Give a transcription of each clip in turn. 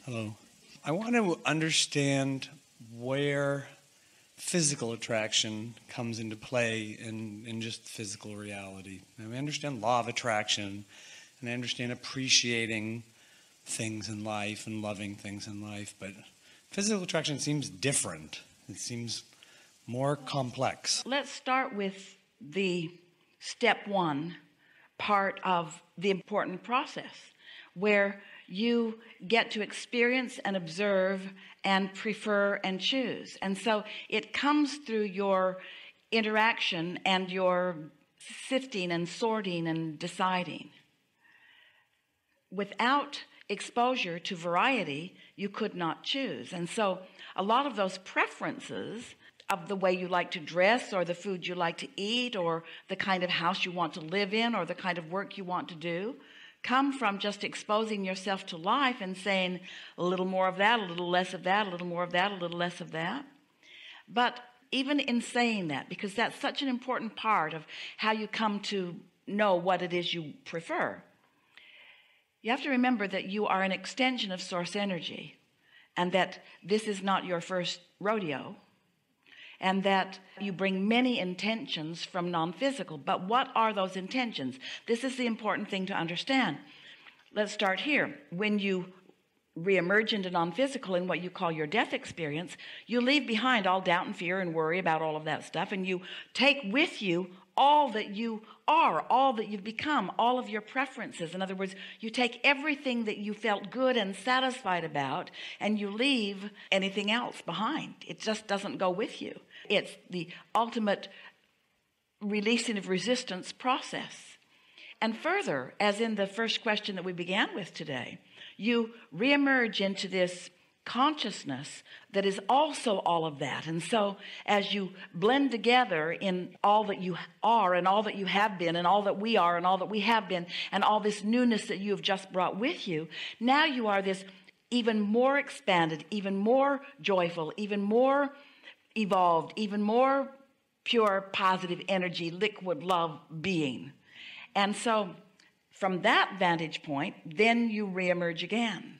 Hello. I want to understand where physical attraction comes into play in just physical reality. I understand law of attraction, and I understand appreciating things in life and loving things in life, but physical attraction seems different. It seems more complex. Let's start with the step one part of the important process, where you get to experience and observe and prefer and choose. And so it comes through your interaction and your sifting and sorting and deciding. Without exposure to variety, you could not choose. And so a lot of those preferences of the way you like to dress, or the food you like to eat, or the kind of house you want to live in, or the kind of work you want to do, come from just exposing yourself to life and saying a little more of that, a little less of that, a little more of that, a little less of that. But even in saying that, because that's such an important part of how you come to know what it is you prefer, you have to remember that you are an extension of source energy, and that this is not your first rodeo, and that you bring many intentions from non-physical. But what are those intentions? This is the important thing to understand. Let's start here. When you reemerge into non-physical in what you call your death experience, you leave behind all doubt and fear and worry about all of that stuff, and you take with you all that you are, all that you've become, all of your preferences. In other words, you take everything that you felt good and satisfied about, and you leave anything else behind. It just doesn't go with you. It's the ultimate releasing of resistance process. And further, as in the first question that we began with today, you reemerge into this consciousness that is also all of that. And so as you blend together in all that you are and all that you have been and all that we are and all that we have been and all this newness that you have just brought with you, now you are this even more expanded, even more joyful, even more evolved, even more pure positive energy, liquid love being. And so from that vantage point, then you reemerge again.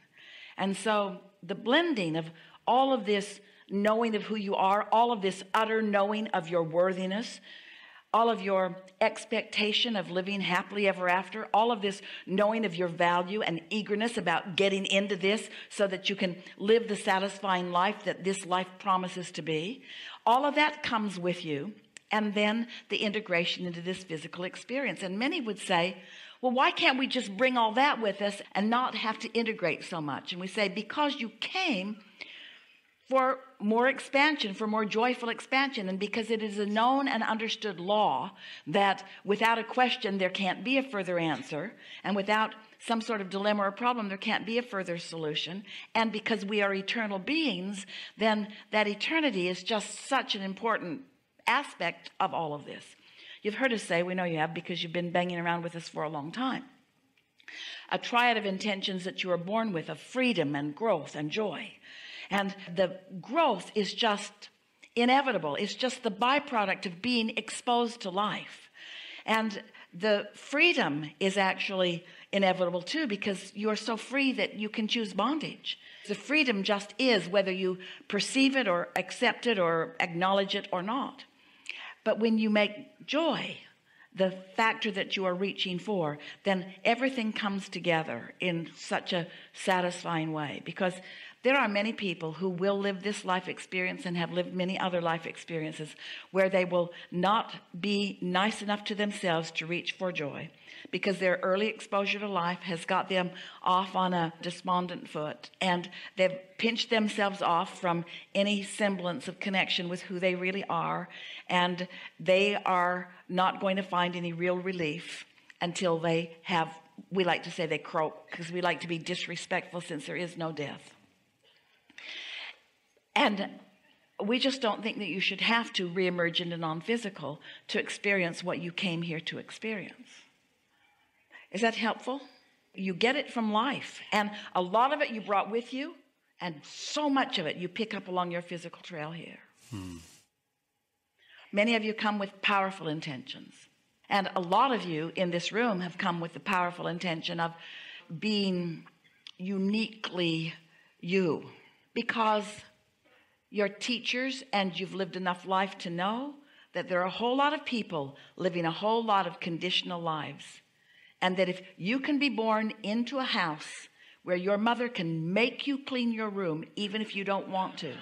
And so the blending of all of this knowing of who you are, all of this utter knowing of your worthiness, all of your expectation of living happily ever after, all of this knowing of your value and eagerness about getting into this so that you can live the satisfying life that this life promises to be, all of that comes with you. And then the integration into this physical experience. And many would say, well, why can't we just bring all that with us and not have to integrate so much? And we say, because you came for more expansion, for more joyful expansion, and because it is a known and understood law that without a question there can't be a further answer, and without some sort of dilemma or problem there can't be a further solution, and because we are eternal beings, then that eternity is just such an important aspect of all of this. You've heard us say, we know you have because you've been banging around with us for a long time, a triad of intentions that you are born with, of freedom and growth and joy. And the growth is just inevitable. It's just the byproduct of being exposed to life. And the freedom is actually inevitable too, because you are so free that you can choose bondage. The freedom just is, whether you perceive it or accept it or acknowledge it or not. But when you make joy the factor that you are reaching for, then everything comes together in such a satisfying way, because there are many people who will live this life experience and have lived many other life experiences where they will not be nice enough to themselves to reach for joy, because their early exposure to life has got them off on a despondent foot, and they've pinched themselves off from any semblance of connection with who they really are, and they are not going to find any real relief until they have, we like to say they croak, because we like to be disrespectful since there is no death. And we just don't think that you should have to reemerge into non-physical to experience what you came here to experience. Is that helpful? You get it from life, and a lot of it you brought with you, and so much of it you pick up along your physical trail here. Many of you come with powerful intentions, and a lot of you in this room have come with the powerful intention of being uniquely you, because you're teachers and you've lived enough life to know that there are a whole lot of people living a whole lot of conditional lives, and that if you can be born into a house where your mother can make you clean your room even if you don't want to,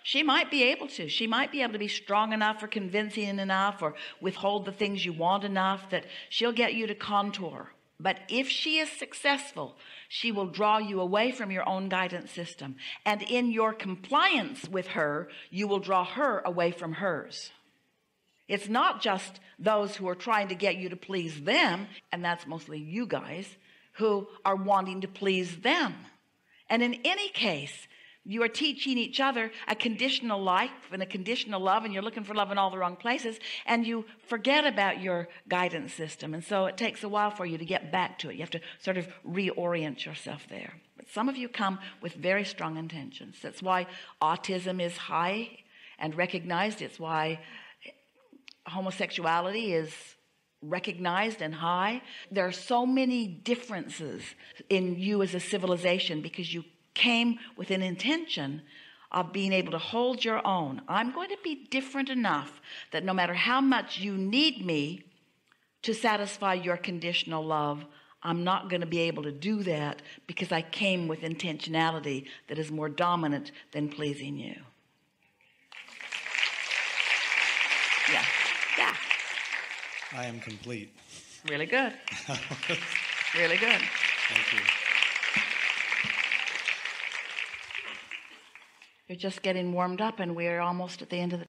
she might be able to. She might be able to be strong enough or convincing enough or withhold the things you want enough that she'll get you to contour. But if she is successful, she will draw you away from your own guidance system. And in your compliance with her, you will draw her away from hers. It's not just those who are trying to get you to please them, and that's mostly you guys, who are wanting to please them. And in any case, you are teaching each other a conditional life and a conditional love, and you're looking for love in all the wrong places, and you forget about your guidance system. And so it takes a while for you to get back to it. You have to sort of reorient yourself there. But some of you come with very strong intentions. That's why autism is high and recognized. It's why homosexuality is recognized and high. There are so many differences in you as a civilization because you came with an intention of being able to hold your own. I'm going to be different enough that no matter how much you need me to satisfy your conditional love, I'm not going to be able to do that because I came with intentionality that is more dominant than pleasing you. Yeah. Yeah. I am complete. Really good. Really good. Thank you. You're just getting warmed up, and we're almost at the end of the